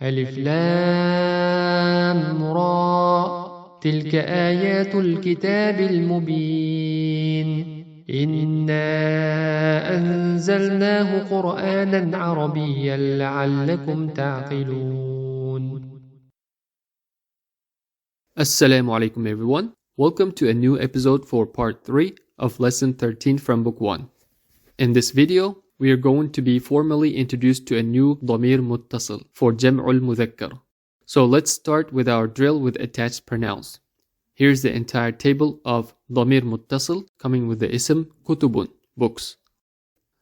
ألف لام را تلك آيات الكتاب المبين إنا أنزلناه قرآنا عربيا لعلكم تعقلون. Assalamu alaikum everyone. Welcome to a new episode for part 3 of lesson 13 from book 1. In this video, we are going to be formally introduced to a new ضمير متصل for JAMU المذكر. So let's start with our drill with attached pronouns. Here's the entire table of ضمير متصل coming with the اسم كتب, books.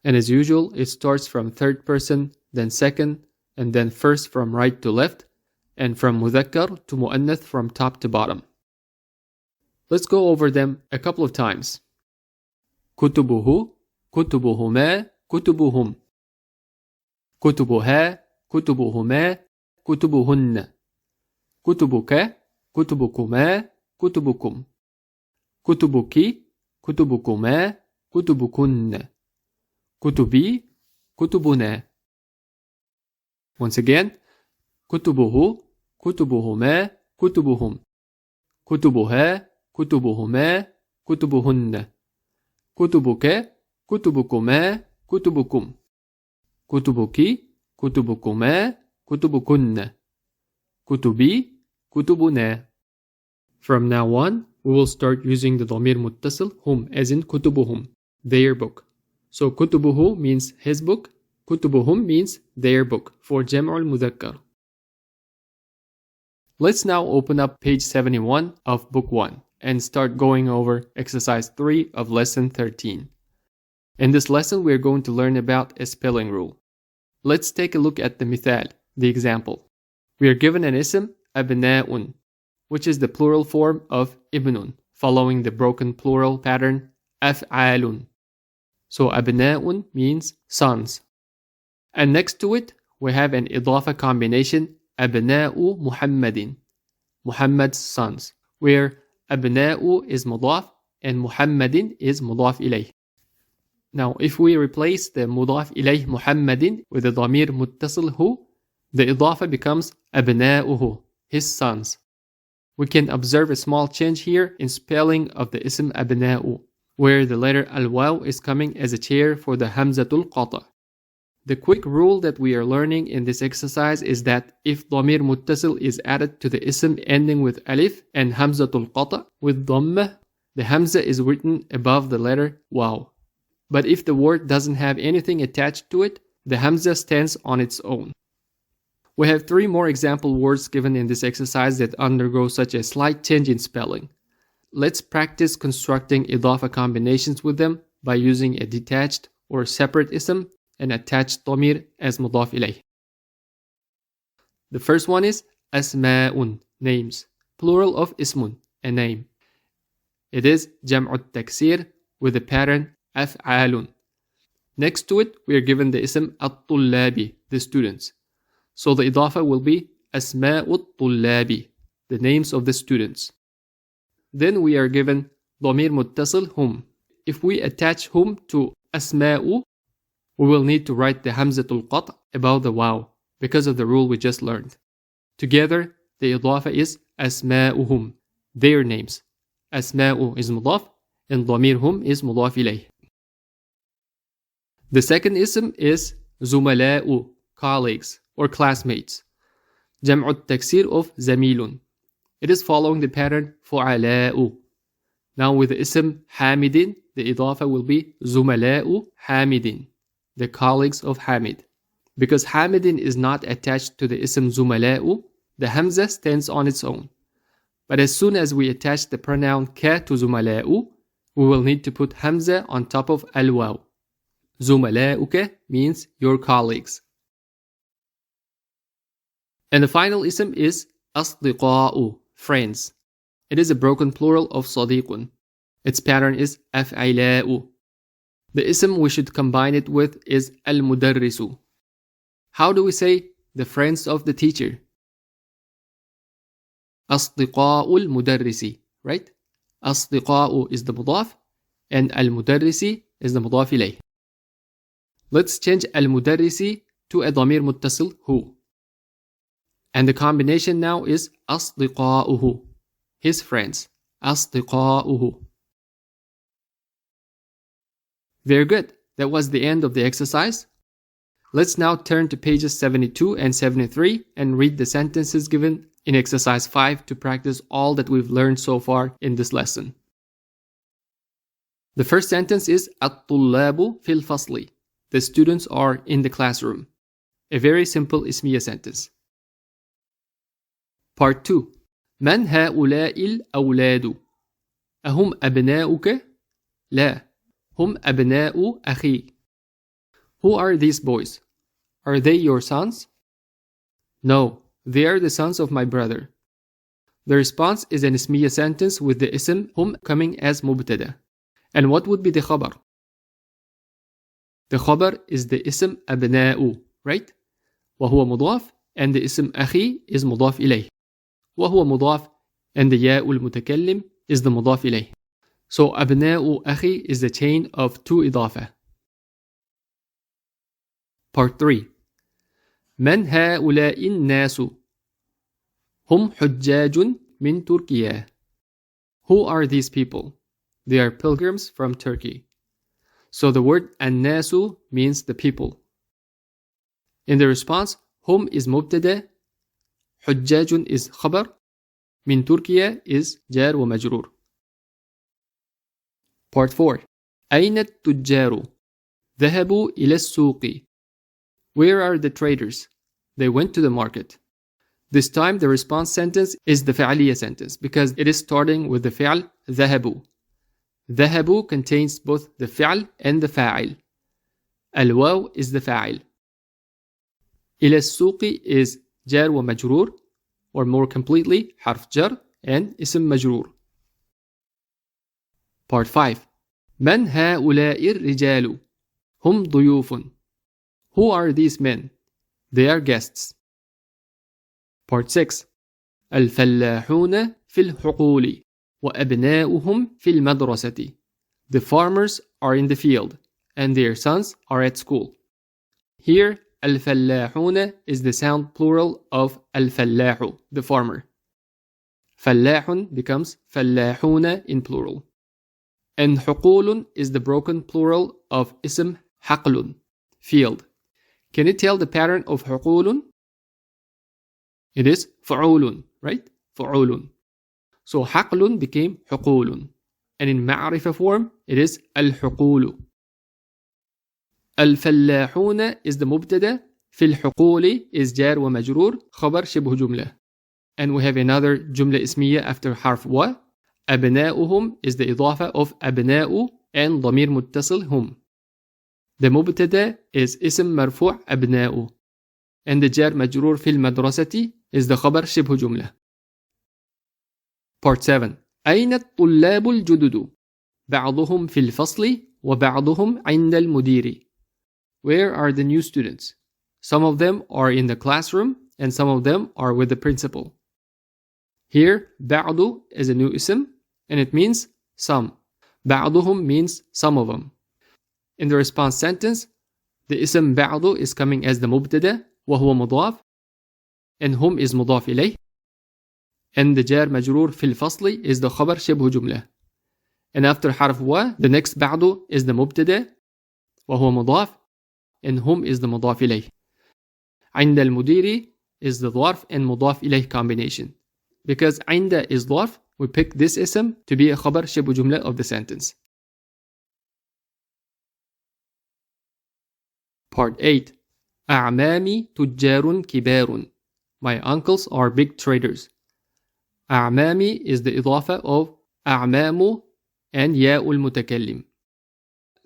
And as usual, it starts from third person, then second, and then first from right to left, and from مذكر to مؤنث from top to bottom. Let's go over them a couple of times. كتبه, كتبهما, كتبهم. كتبها, كتبهما, كتبهن. كتبك, كتبكما, كتبكم. كتبك, كتبكما, كتبكن. كتبي, كتبنا. Once again, كتبه, كتبهما, كتبهم. كتبها, كتبهما, كتبهن. كتبك, كتبكما, كتبكم. كتبك, كتبكما, كتبكن. كتبي, كتبنا. From now on, we will start using the ضمير متصل hum as in كتبهم, their book. So كتبه means his book, كتبهم means their book for JAMU المذكر. Let's now open up page 71 of book 1 and start going over exercise 3 of lesson 13. In this lesson, we are going to learn about a spelling rule. Let's take a look at the مثال, the example. We are given an ism أبناء, which is the plural form of ibnun, following the broken plural pattern أفعال. So أبناء means sons. And next to it, we have an إضافة combination أبناء محمد, Muhammad's sons, where أبناء is مضاف and محمد is مضاف إليه. Now, if we replace the مضاف إليه محمد with the ضمير متصل هو, the إضافة becomes أبناؤه, his sons. We can observe a small change here in spelling of the اسم أبناء, where the letter al-waw is coming as a chair for the HAMZAH-القطع. The quick rule that we are learning in this exercise is that if ضمير متصل is added to the ism ending with alif and HAMZAH-القطع with dhammah, the hamza is written above the letter waw. But if the word doesn't have anything attached to it, the hamza stands on its own. We have 3 more example words given in this exercise that undergo such a slight change in spelling. Let's practice constructing إضافة combinations with them by using a detached or separate ism and attached ضمير as مضاف إليه. The first one is أسماء, names, plural of اسم, a name. It is جمع التكسير with the pattern أفعال. Next to it, we are given the اسم الطلاب, the students. So the إضافة will be أسماء الطلاب, the names of the students. Then we are given ضمير متصل هم. If we attach هم to أسماء, we will need to write the HAMZAH-القطع above the waw because of the rule we just learned. Together, the إضافة is أسماؤهم, their names. أسماء is مضاف and ضمير هم is مضاف إليه. The second ism is زملاء, colleagues or classmates. جمع التكسير of زميل. It is following the pattern فعلاء. Now with the ism حامد, the إضافة will be زملاء حامد, the colleagues of Hamid. Because Hamidin is not attached to the ism زملاء, the hamza stands on its own. But as soon as we attach the pronoun ka to زملاء, we will need to put hamza on top of al-waw. زملاؤك means your colleagues. And the final ism is أصدقاء, friends. It is a broken plural of صديق. Its pattern is أفعلاء. The ism we should combine it with is المدرس. How do we say the friends of the teacher? أصدقاء المدرس, right? أصدقاء is the مضاف and المدرس is the مضاف إليه. Let's change المدرس to a ضمير متصل هو. And the combination now is أصدقاؤه, his friends. أصدقاؤه. Very good. That was the end of the exercise. Let's now turn to pages 72 and 73 and read the sentences given in exercise 5 to practice all that we've learned so far in this lesson. The first sentence is الطلاب في الفصل. The students are in the classroom. A very simple اسمية sentence. Part 2. من هؤلاء الأولاد؟ أهم أبناؤك؟ لا، هم أبناء أخي. Who are these boys? Are they your sons? No, they are the sons of my brother. The response is an اسمية sentence with the اسم هم coming as مبتدأ. And what would be the خبر? The خبر is the اسم أبناء, right? وهو مضاف, and the اسم أخي is مضاف إليه. وهو مضاف, and the ياء المتكلم is the مضاف إليه. So أبناء أخي is the chain of two إضافة. Part 3. من هؤلاء الناس؟ هم حجاج من تركيا. Who are these people? They are pilgrims from Turkey. So the word الناس means the people. In the response, هم is مبتدأ, حجاج is خبر, من تركيا is جار ومجرور. Part 4. أين التجار؟ ذهبوا إلى السوق. Where are the traders? They went to the market. This time the response sentence is the فعلية sentence because it is starting with the فعل ذهبوا. ذهبوا contains both the فعل and the فاعل. الواو is the فاعل. إلى السوق is جار ومجرور, or more completely حرف جر and اسم مجرور. Part 5. من هؤلاء الرجال؟ هم ضيوف. Who are these men? They are guests. Part 6. الفلاحون في الحقول وأبناؤهم في المدرسة. The farmers are in the field and their sons are at school. Here, الفلاحون is the sound plural of الفلاح, the farmer. فلاح becomes فلاحون in plural. And حقول is the broken plural of اسم حقل, field. Can you tell the pattern of حقول? It is فعول, right? فعول. So حقل became حقول. And in معرفة form, it is الحقول. الفلاحون is the مبتدأ. في الحقول is جار ومجرور, خبر شبه جملة. And we have another جملة اسمية after حرف و. أبناؤهم is the إضافة of أبناء and ضمير متصل هم. The مبتدأ is اسم مرفوع أبناء. And the جار مجرور في المدرسة is the خبر شبه جملة. Part 7. أين الطلاب الجدد؟ بعضهم في الفصل وبعضهم عند المدير. Where are the new students? Some of them are in the classroom and some of them are with the principal. Here, بعض is a new اسم and it means some. بعضهم means some of them. In the response sentence, the اسم بعض is coming as the مبتدأ وهو مضاف, and هم is مضاف إليه, and the جار مجرور في الفصل is the خبر شبه جملة. And after حرف و, the next بعض is the مبتدأ وهو مضاف, and هم is the مضاف إليه. عند المدير is the ظرف and مضاف إليه combination. Because عند is ظرف, we pick this اسم to be a خبر شبه جملة of the sentence. Part 8. أعمامي تجار كبار. My uncles are big traders. أعمامي is the إضافة of أعمام and ياء المتكلم.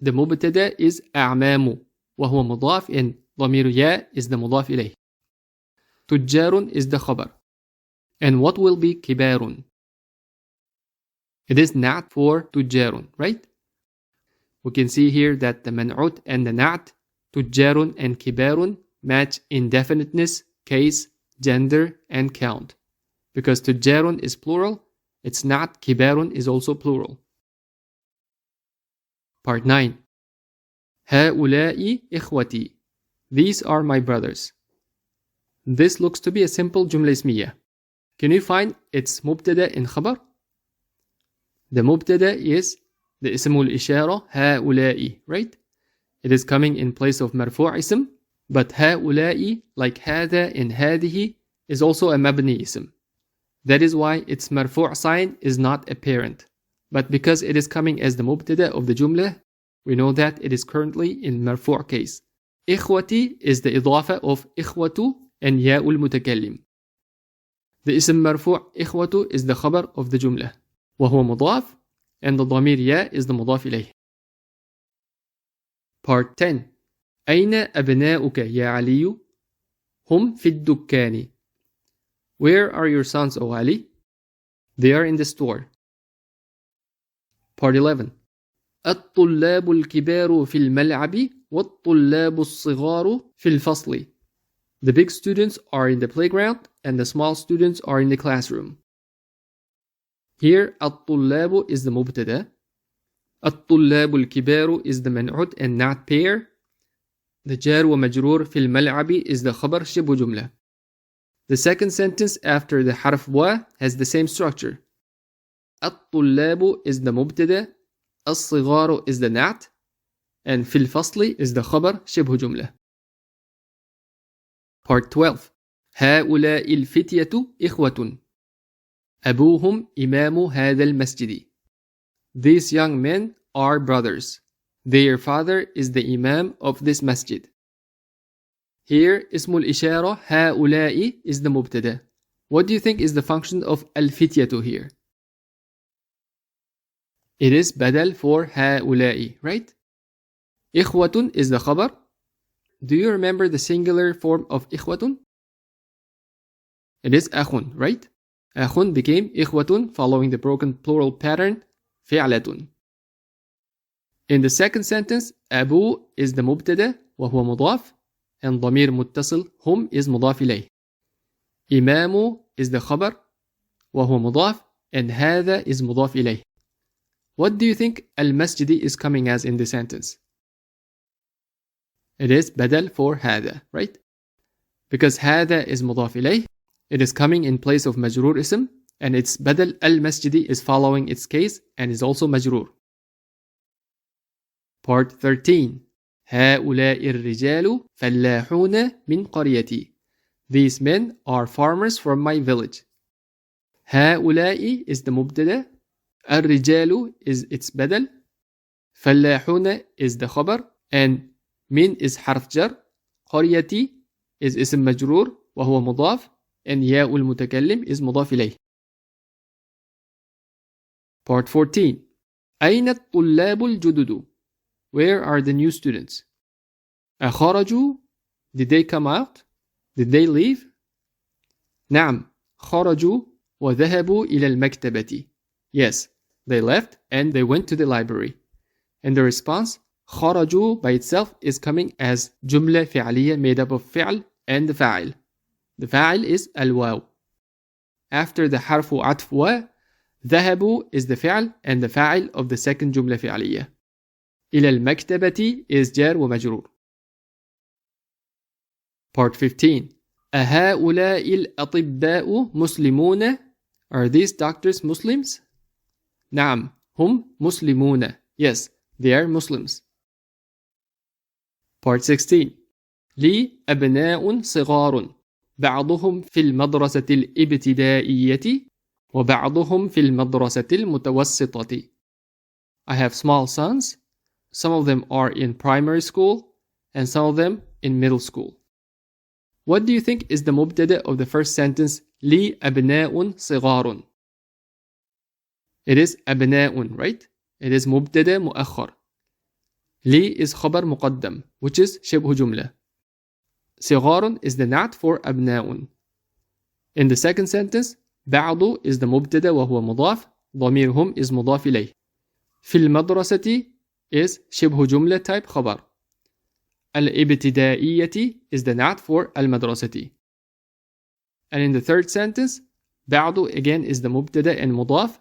The مبتدأ is أعمام وهو مضاف and ضمير ياء is the مضاف إليه. تجار is the خبر. And what will be كبار? It is نعت for تجار, right? We can see here that the منعوت and the نعت تجار and كبار match indefiniteness, case, gender, and count. Because تجار is plural, it's not كبار is also plural. Part 9. هؤلاء إخوتي. These are my brothers. This looks to be a simple جملة اسمية. Can you find its مبتدأ in خبر? The مبتدأ is the اسم الإشارة هؤلاء, right? It is coming in place of مرفوع اسم, but هؤلاء, like هذا and هذه, is also a مبني اسم. That is why its مرفوع sign is not apparent. But because it is coming as the مبتدأ of the جملة, we know that it is currently in مرفوع case. إخوتي is the إضافة of إخوة and ياء المتكلم. The اسم مرفوع إخوة is the خبر of the جملة, وهو مضاف, and the ضمير ياء is the مضاف إليه. Part 10. أين أبناؤك يا علي؟ هم في الدكان. Where are your sons, O Ali? They are in the store. Part 11. الطلاب الكبار في الملعب والطلاب الصغار في الفصل. The big students are in the playground and the small students are in the classroom. Here الطلاب is the مبتدأ. الطلاب الكبار is the منعوت and not pair. The جار ومجرور في الملعب is the خبر شبه جملة. The second sentence after the حرف و has the same structure. الطلاب is the مبتدأ, الصغار is the نعت, and في الفصل is the خبر شبه جملة. Part 12. هؤلاء الفتية إخوة. أبوهم إمام هذا المسجد. These young men are brothers. Their father is the imam of this masjid. Here اسم الإشارة هؤلاء is the مبتدأ. What do you think is the function of الفتية here? It is بدل for هؤلاء, right? إخوة is the خبر. Do you remember the singular form of إخوة? It is أخ, right? أخ became إخوة following the broken plural pattern فعلة. In the second sentence, أبو is the مبتدأ وهو مضاف, and ضمير متصل هم is مضاف إليه. إمام is the خبر وهو مضاف, and هذا is مضاف إليه. What do you think المسجد is coming as in the sentence? It is بدل for هذا, right? Because هذا is مضاف إليه, it is coming in place of مجرور اسم, and its بدل المسجد is following its case and is also مجرور. Part 13. هؤلاء الرجال فلاحون من قريتي. These men are farmers from my village. هؤلاء is the مبتدأ, الرجال is its بدل, فلاحون is the خبر, and من is حرف جر, قريتي is اسم مجرور وهو مضاف, and ياء المتكلم is مضاف إليه. Part 14. أين الطلاب الجدد? Where are the new students? أخرجوا? Did they come out? Did they leave? نعم, خرجوا وذهبوا إلى المكتبة. Yes, they left and they went to the library. And the response, خرجوا by itself is coming as جملة فعلية made up of فعل and the فاعل. The فاعل is الواو. After the حرف عطف و, ذهبوا is the فعل and the فاعل of the second جملة فعلية. إلى المكتبة is جار ومجرور. Part 15. أهؤلاء الأطباء مسلمون? Are these doctors Muslims? نعم, هم مسلمون. Yes, they are Muslims. Part 16. لي أبناء صغار. بعضهم في المدرسة الابتدائية وبعضهم في المدرسة المتوسطة. I have small sons. Some of them are in primary school and some of them in middle school. What do you think is the مبتدأ of the first sentence لي أبناء صغار? It is أبناء, right? It is مبتدأ مؤخر. لي is خبر مقدم, which is شبه جملة. صغار is the نعت for أبناء. In the second sentence, بعض is the مبتدأ وهو مضاف, ضمير هم is مضاف إليه. في المدرسة is شبه جملة type خبر. الابتدائية is the نعت for المدرسة. And in the third sentence, بعض again is the مبتدأ and مضاف,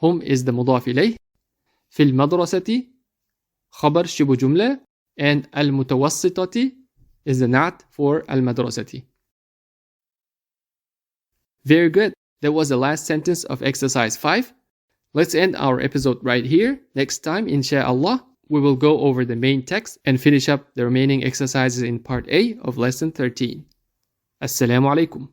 هم is the مضاف إليه. في المدرسة خبر شبه جملة, and المتوسطة is the نعت for المدرسة. Very good. That was the last sentence of exercise 5. Let's end our episode right here. Next time, inshallah, we will go over the main text and finish up the remaining exercises in part A of lesson 13. Assalamu alaikum.